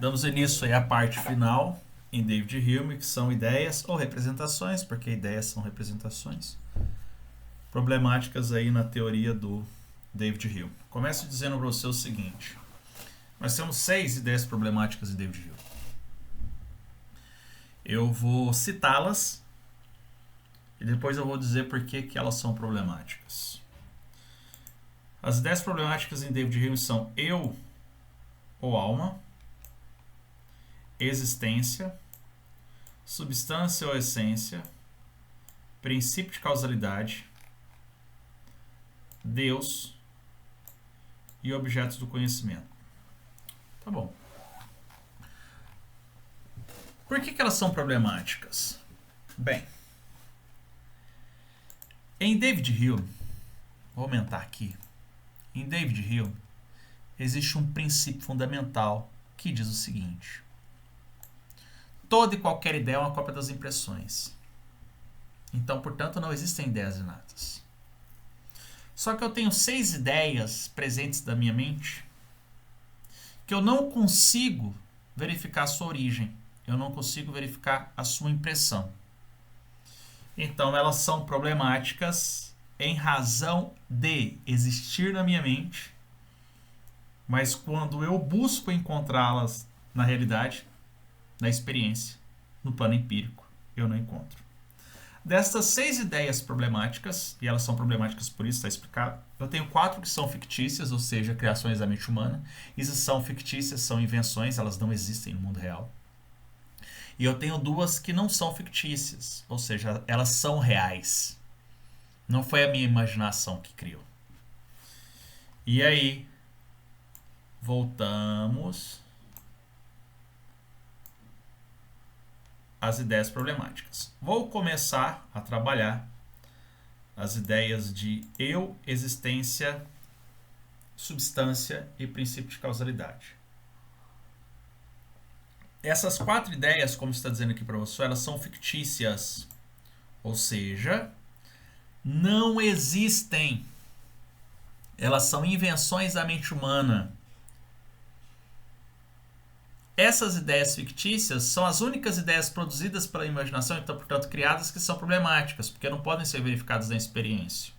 Damos início aí à parte final em David Hume, que são ideias ou representações, porque ideias são representações, problemáticas aí na teoria do David Hume. Começo dizendo para você o seguinte: nós temos 6 ideias problemáticas em David Hume. Eu vou citá-las e depois eu vou dizer por que elas são problemáticas. As ideias problemáticas em David Hume são eu ou alma, existência, substância ou essência, princípio de causalidade, Deus e objetos do conhecimento. Tá bom. Por que elas são problemáticas? Bem, em David Hume, vou aumentar aqui, em David Hume existe um princípio fundamental que diz o seguinte: toda e qualquer ideia é uma cópia das impressões. Então, portanto, não existem ideias inatas. Só que eu tenho 6 ideias presentes na minha mente que eu não consigo verificar a sua origem. Eu não consigo verificar a sua impressão. Então, elas são problemáticas em razão de existir na minha mente, mas quando eu busco encontrá-las na realidade, na experiência, no plano empírico, eu não encontro. Destas 6 ideias problemáticas, e elas são problemáticas por isso, está explicado, eu tenho 4 que são fictícias, ou seja, criações da mente humana. Isso são fictícias, são invenções, elas não existem no mundo real. E eu tenho 2 que não são fictícias, ou seja, elas são reais. Não foi a minha imaginação que criou. E aí, voltamos às ideias problemáticas. Vou começar a trabalhar as ideias de eu, existência, substância e princípio de causalidade. Essas 4 ideias, como está dizendo aqui para você, elas são fictícias, ou seja, não existem. Elas são invenções da mente humana. Essas ideias fictícias são as únicas ideias produzidas pela imaginação, então, portanto, criadas, que são problemáticas, porque não podem ser verificadas na experiência.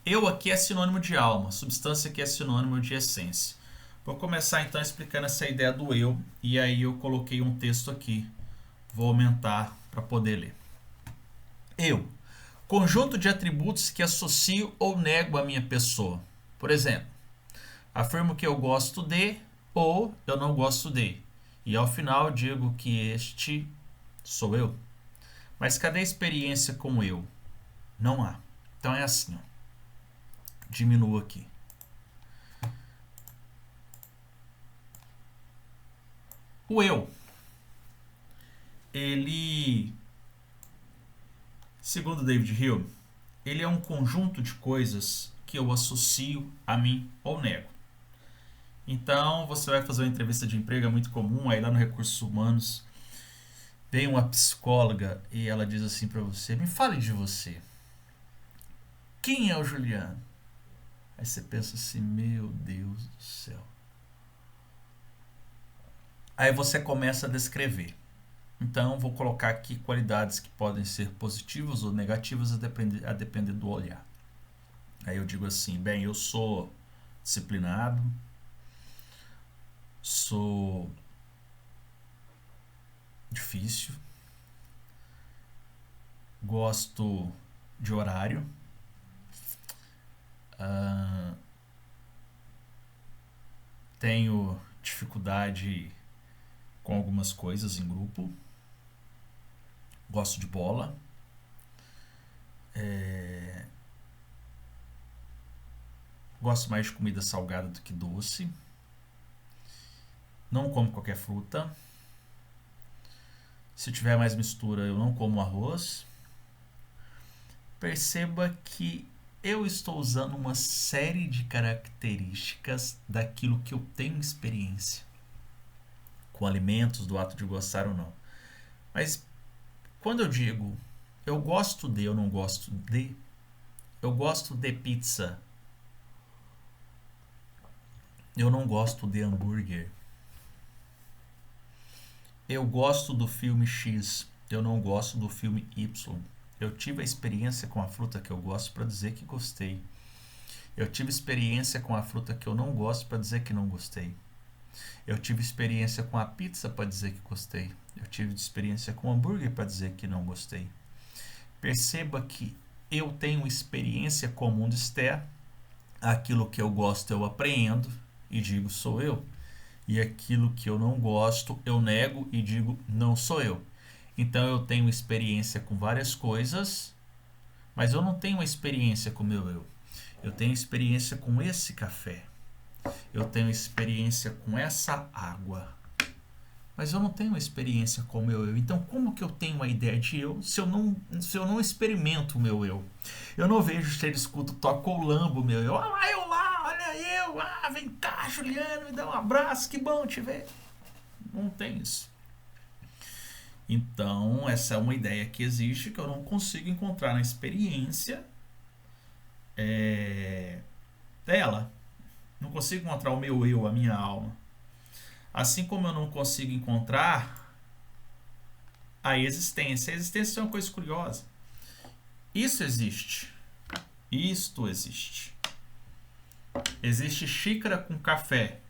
Eu aqui é sinônimo de alma, substância aqui é sinônimo de essência. Vou começar então explicando essa ideia do eu, e aí eu coloquei um texto aqui. Vou aumentar para poder ler. Eu, conjunto de atributos que associo ou nego à minha pessoa. Por exemplo, afirmo que eu gosto de ou eu não gosto de. E ao final digo que este sou eu. Mas cadê a experiência com eu? Não há. Então é assim. Ó. Diminuo aqui. O eu, ele, segundo David Hume, ele é um conjunto de coisas que eu associo a mim ou nego. Então, você vai fazer uma entrevista de emprego, é muito comum, aí lá no Recursos Humanos, vem uma psicóloga e ela diz assim para você: me fale de você. Quem é o Juliano? Aí você pensa assim: meu Deus do céu. Aí você começa a descrever. Então, vou colocar aqui qualidades que podem ser positivas ou negativas a depender do olhar. Aí eu digo assim: bem, eu sou disciplinado, sou difícil, gosto de horário, tenho dificuldade com algumas coisas em grupo, gosto de bola, gosto mais de comida salgada do que doce, não como qualquer fruta, se tiver mais mistura eu não como arroz. Perceba que eu estou usando uma série de características daquilo que eu tenho experiência com alimentos, do ato de gostar ou não. Mas quando eu digo eu gosto de, eu não gosto de, eu gosto de pizza, eu não gosto de hambúrguer, eu gosto do filme X, eu não gosto do filme Y. Eu tive a experiência com a fruta que eu gosto para dizer que gostei. Eu tive experiência com a fruta que eu não gosto para dizer que não gostei. Eu tive experiência com a pizza para dizer que gostei. Eu tive experiência com o hambúrguer para dizer que não gostei. Perceba que eu tenho experiência com o mundo externo. Aquilo que eu gosto eu apreendo e digo sou eu. E aquilo que eu não gosto eu nego e digo não sou eu. Então eu tenho experiência com várias coisas, mas eu não tenho experiência com o meu eu. Eu tenho experiência com esse café. Eu tenho experiência com essa água. Mas eu não tenho experiência com o meu eu. Então, como que eu tenho uma ideia de eu se eu não experimento o meu eu? Eu não vejo, cheiro, escuto, toco ou lambo o meu eu. Ah, eu lá, olha eu. Ah, vem cá, Juliano, me dá um abraço, que bom te ver. Não tem isso. Então, essa é uma ideia que existe que eu não consigo encontrar na experiência dela. Não consigo encontrar o meu eu, a minha alma. Assim como eu não consigo encontrar a existência. A existência é uma coisa curiosa. Isso existe. Isto existe. Existe xícara com café.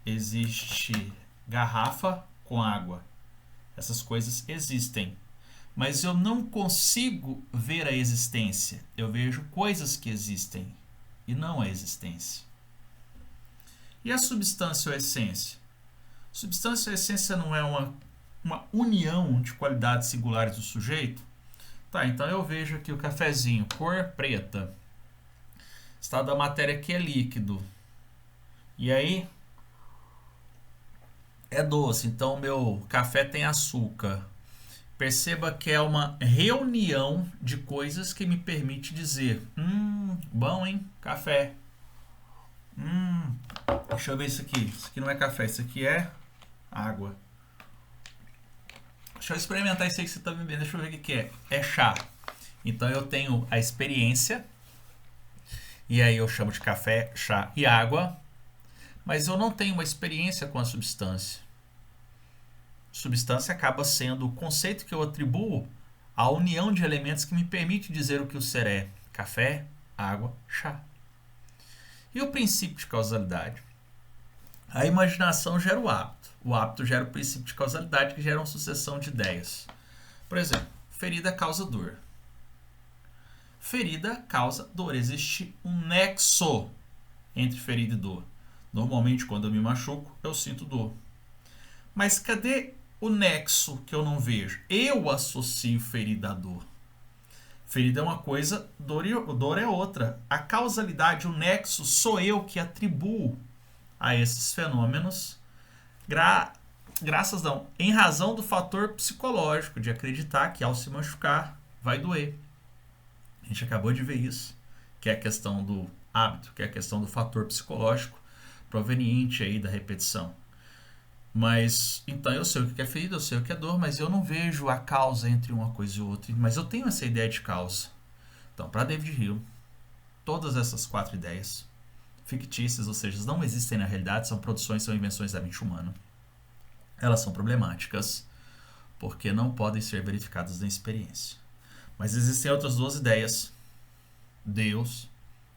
Existe garrafa com água. Essas coisas existem. Mas eu não consigo ver a existência. Eu vejo coisas que existem e não a existência. E a substância ou a essência? Substância ou essência não é uma união de qualidades singulares do sujeito? Tá, então eu vejo aqui o cafezinho, cor preta. Estado da matéria aqui é líquido. E aí é doce, então meu café tem açúcar. Perceba que é uma reunião de coisas que me permite dizer: bom, hein? Café. Deixa eu ver isso aqui. Isso aqui não é café, isso aqui é água. Deixa eu experimentar isso aí que você está bebendo. Deixa eu ver o que é. É chá. Então eu tenho a experiência. E aí eu chamo de café, chá e água. Mas eu não tenho uma experiência com a substância. Substância acaba sendo o conceito que eu atribuo à união de elementos que me permite dizer o que o ser é. Café, água, chá. E o princípio de causalidade? A imaginação gera o hábito. O hábito gera o princípio de causalidade, que gera uma sucessão de ideias. Por exemplo, ferida causa dor. Ferida causa dor. Existe um nexo entre ferida e dor. Normalmente, quando eu me machuco, eu sinto dor. Mas cadê o nexo que eu não vejo? Eu associo ferida a dor. Ferida é uma coisa, dor é outra. A causalidade, o nexo, sou eu que atribuo a esses fenômenos em razão do fator psicológico, de acreditar que ao se machucar vai doer. A gente acabou de ver isso, que é a questão do hábito, que é a questão do fator psicológico proveniente aí da repetição. Mas, então eu sei o que é ferida, eu sei o que é dor, mas eu não vejo a causa entre uma coisa e outra. Mas eu tenho essa ideia de causa. Então, para David Hume, todas essas 4 ideias fictícias, ou seja, não existem na realidade, são produções, são invenções da mente humana. Elas são problemáticas, porque não podem ser verificadas na experiência. Mas existem outras 2 ideias, Deus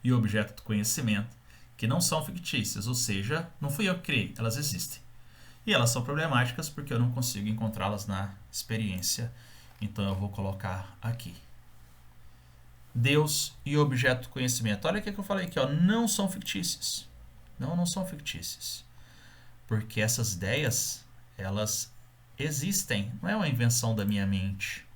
e o objeto do conhecimento, que não são fictícias, ou seja, não fui eu que criei, elas existem. E elas são problemáticas porque eu não consigo encontrá-las na experiência. Então eu vou colocar aqui. Deus e objeto do conhecimento. Olha o que eu falei aqui, ó. Não são fictícias. Não são fictícias. Porque essas ideias, elas existem. Não é uma invenção da minha mente.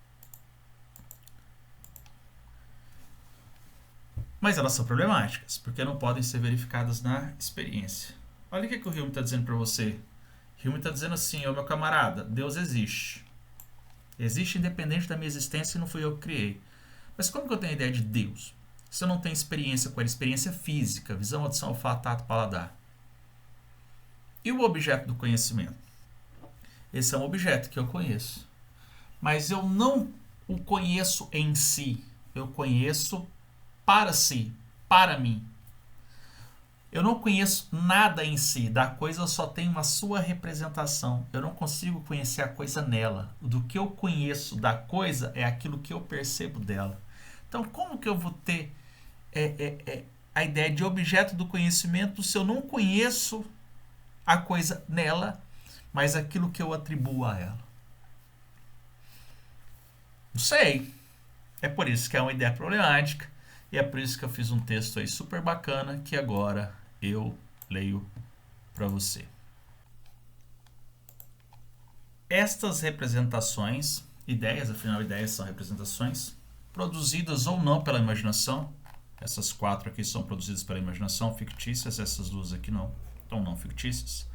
Mas elas são problemáticas, porque não podem ser verificadas na experiência. Olha o que o Hume está dizendo para você. Hume está dizendo assim: ô meu camarada, Deus existe. Existe independente da minha existência e não fui eu que criei. Mas como que eu tenho a ideia de Deus? Se eu não tenho experiência com ele, experiência física, visão, audição, olfato, tato, paladar. E o objeto do conhecimento? Esse é um objeto que eu conheço. Mas eu não o conheço em si. Eu conheço para si, para mim. Eu não conheço nada em si, da coisa eu só tenho uma sua representação. Eu não consigo conhecer a coisa nela. Do que eu conheço da coisa é aquilo que eu percebo dela. Então, como que eu vou ter a ideia de objeto do conhecimento se eu não conheço a coisa nela, mas aquilo que eu atribuo a ela? Não sei. É por isso que é uma ideia problemática. E é por isso que eu fiz um texto aí super bacana que agora eu leio para você. Estas representações, ideias, afinal, ideias são representações, produzidas ou não pela imaginação. Essas 4 aqui são produzidas pela imaginação, fictícias, essas 2 aqui não, então não fictícias.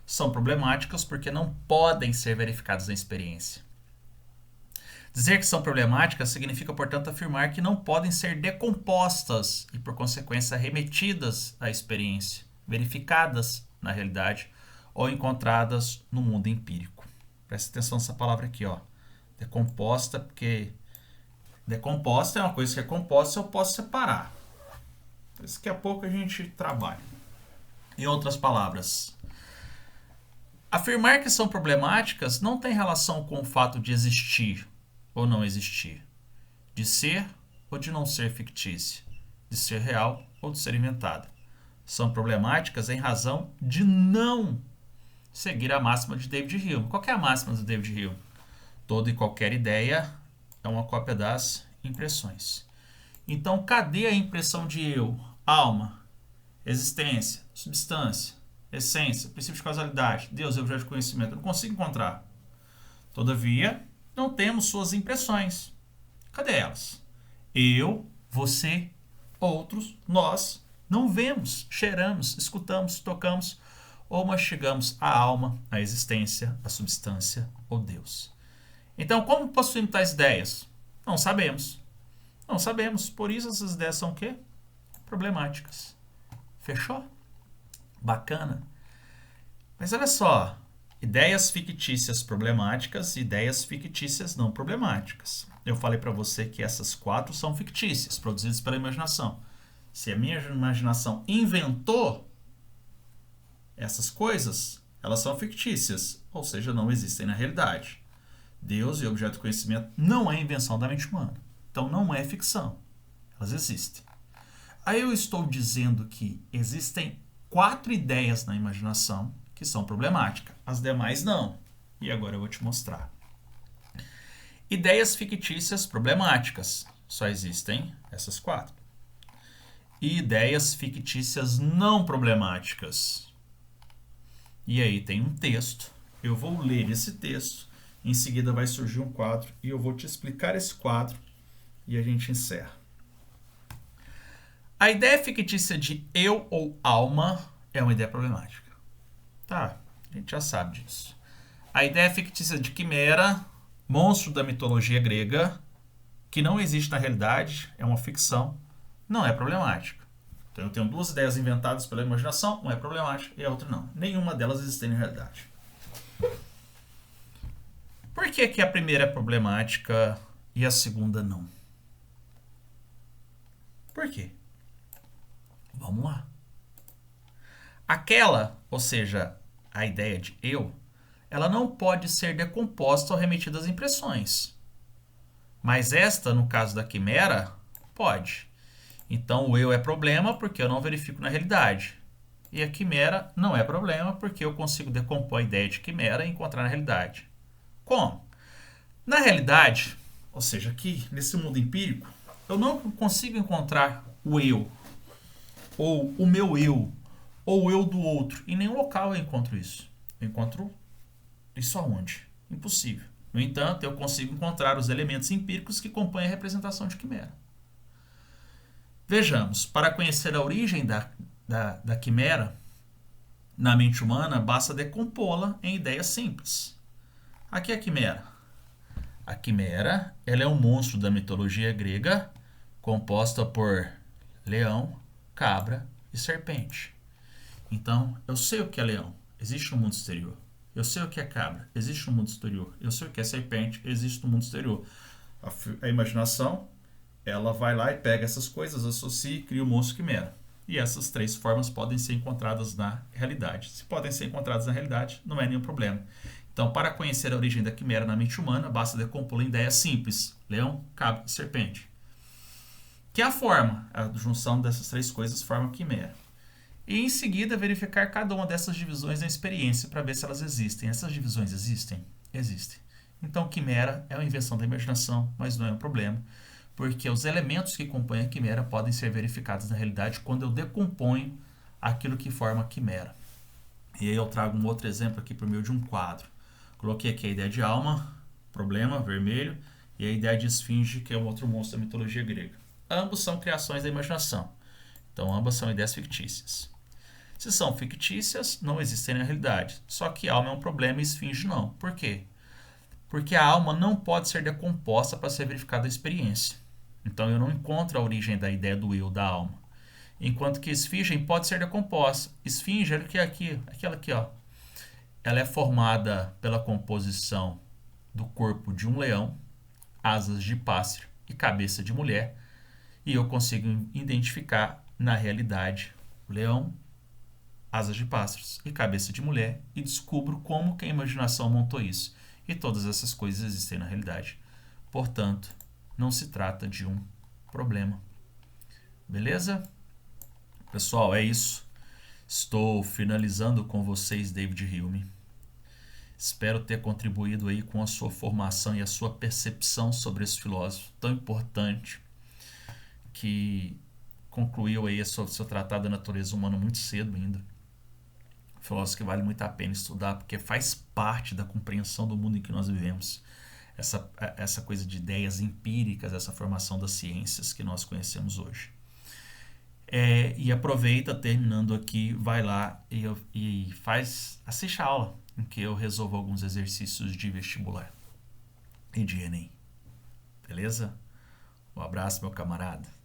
São problemáticas porque não podem ser verificadas na experiência. Dizer que são problemáticas significa, portanto, afirmar que não podem ser decompostas e, por consequência, remetidas à experiência, verificadas na realidade ou encontradas no mundo empírico. Presta atenção nessa palavra aqui, ó. Decomposta, porque decomposta é uma coisa que é composta, eu posso separar. Daqui a pouco a gente trabalha. Em outras palavras, afirmar que são problemáticas não tem relação com o fato de existir ou não existir, de ser ou de não ser fictícia, de ser real ou de ser inventada. São problemáticas em razão de não seguir a máxima de David Hume. Qual que é a máxima de David Hume? Toda e qualquer ideia é uma cópia das impressões. Então, cadê a impressão de eu, alma, existência, substância, essência, princípio de causalidade, Deus, objeto de conhecimento? Eu não consigo encontrar. Todavia, não temos suas impressões. Cadê elas? Eu, você, outros, nós não vemos, cheiramos, escutamos, tocamos ou mastigamos a alma, a existência, a substância ou Deus. Então, como possuímos tais ideias? Não sabemos. Não sabemos. Por isso essas ideias são o quê? Problemáticas. Fechou? Bacana. Mas olha só. Ideias fictícias problemáticas e ideias fictícias não problemáticas. Eu falei para você que essas 4 são fictícias, produzidas pela imaginação. Se a minha imaginação inventou essas coisas, elas são fictícias, ou seja, não existem na realidade. Deus e o objeto de conhecimento não é invenção da mente humana. Então não é ficção. Elas existem. Aí eu estou dizendo que existem 4 ideias na imaginação que são problemáticas. As demais não. E agora eu vou te mostrar. Ideias fictícias problemáticas. Só existem essas 4. E ideias fictícias não problemáticas. E aí tem um texto. Eu vou ler esse texto. Em seguida vai surgir um quadro. E eu vou te explicar esse quadro. E a gente encerra. A ideia fictícia de eu ou alma é uma ideia problemática. Tá, a gente já sabe disso. A ideia fictícia de quimera, monstro da mitologia grega, que não existe na realidade, é uma ficção, não é problemática. Então eu tenho 2 ideias inventadas pela imaginação, uma é problemática e a outra não. Nenhuma delas existe na realidade. Por que a primeira é problemática e a segunda não? Por quê? Vamos lá. Aquela, ou seja, a ideia de eu, ela não pode ser decomposta ou remetida às impressões. Mas esta, no caso da quimera, pode. Então o eu é problema porque eu não verifico na realidade. E a quimera não é problema porque eu consigo decompor a ideia de quimera e encontrar na realidade. Como? Na realidade, ou seja, aqui nesse mundo empírico, eu não consigo encontrar o eu, ou o meu eu, ou o eu do outro. Em nenhum local eu encontro isso. Eu encontro isso aonde? Impossível. No entanto, eu consigo encontrar os elementos empíricos que compõem a representação de quimera. Vejamos, para conhecer a origem da quimera na mente humana, basta decompô-la em ideias simples. Aqui é a quimera. A quimera, ela é um monstro da mitologia grega, composta por leão, cabra e serpente. Então, eu sei o que é leão, existe no mundo exterior. Eu sei o que é cabra, existe no mundo exterior. Eu sei o que é serpente, existe no mundo exterior. A imaginação, ela vai lá e pega essas coisas, associa e cria o monstro quimera. e essas 3 formas podem ser encontradas na realidade. Se podem ser encontradas na realidade, não é nenhum problema. Então, para conhecer a origem da quimera na mente humana, basta decompô-la em ideias simples: leão, cabra e serpente. Que é a forma, a junção dessas 3 coisas forma a quimera. E em seguida verificar cada uma dessas divisões na experiência para ver se elas existem. Essas divisões existem? Existem. Então, quimera é uma invenção da imaginação, mas não é um problema, porque os elementos que compõem a quimera podem ser verificados na realidade quando eu decomponho aquilo que forma a quimera. E aí eu trago um outro exemplo aqui por meio de um quadro. Coloquei aqui a ideia de alma, problema, vermelho, e a ideia de esfinge, que é um outro monstro da mitologia grega. Ambos são criações da imaginação. Então, ambas são ideias fictícias. Se são fictícias, não existem na realidade. Só que alma é um problema e esfinge não. Por quê? Porque a alma não pode ser decomposta para ser verificada a experiência. Então, eu não encontro a origem da ideia do eu, da alma. Enquanto que esfinge pode ser decomposta. Esfinge é aquela aqui, ó. Ela é formada pela composição do corpo de um leão, asas de pássaro e cabeça de mulher. E eu consigo identificar, na realidade, o leão, asas de pássaros e cabeça de mulher, e descubro como que a imaginação montou isso. E todas essas coisas existem na realidade. Portanto, não se trata de um problema. Beleza? Pessoal, é isso. Estou finalizando com vocês, David Hume. Espero ter contribuído aí com a sua formação e a sua percepção sobre esse filósofo tão importante, que concluiu aí o seu tratado da natureza humana muito cedo ainda. Filósofo que vale muito a pena estudar, porque faz parte da compreensão do mundo em que nós vivemos. Essa coisa de ideias empíricas, essa formação das ciências que nós conhecemos hoje. E aproveita, terminando aqui, vai lá e assiste a aula em que eu resolvo alguns exercícios de vestibular e de Enem. Beleza? Um abraço, meu camarada.